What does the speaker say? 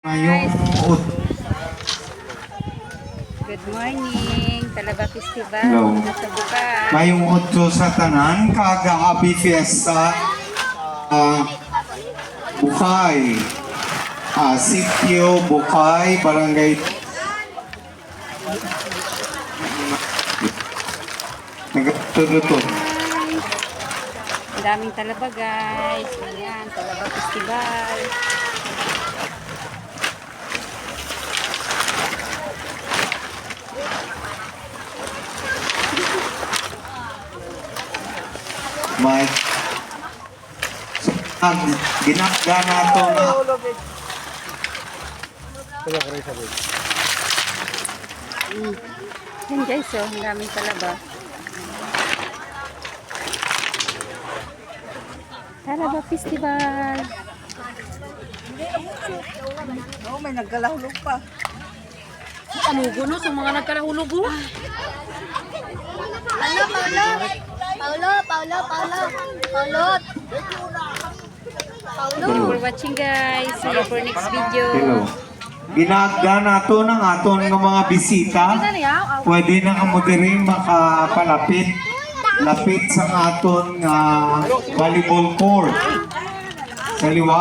Good morning, Talaba Festival. Hello. Nasa Bukay. Mayong utso sa tanan, kaga-happy fiesta, Bukay, Sitio, Bukay, Barangay. Nagtututut. Ang daming talaba guys. Ayan, Talaba Festival. May ginagda na ito na Yan guys, oh, ang daming talaba. Talaba Festival. Oo, may nagkalahulog pa. Ano guno sa mga nagkalahulog? Paulo, Paulo. Paulo, Paulo, Paulo. Paulo. Thank you for watching guys. See you for next video. Hello. Ginagda na ito ng aton ng mga bisita. Pwede na ang diri makapalapit. Lapit sa aton volleyball court. Sa liwa.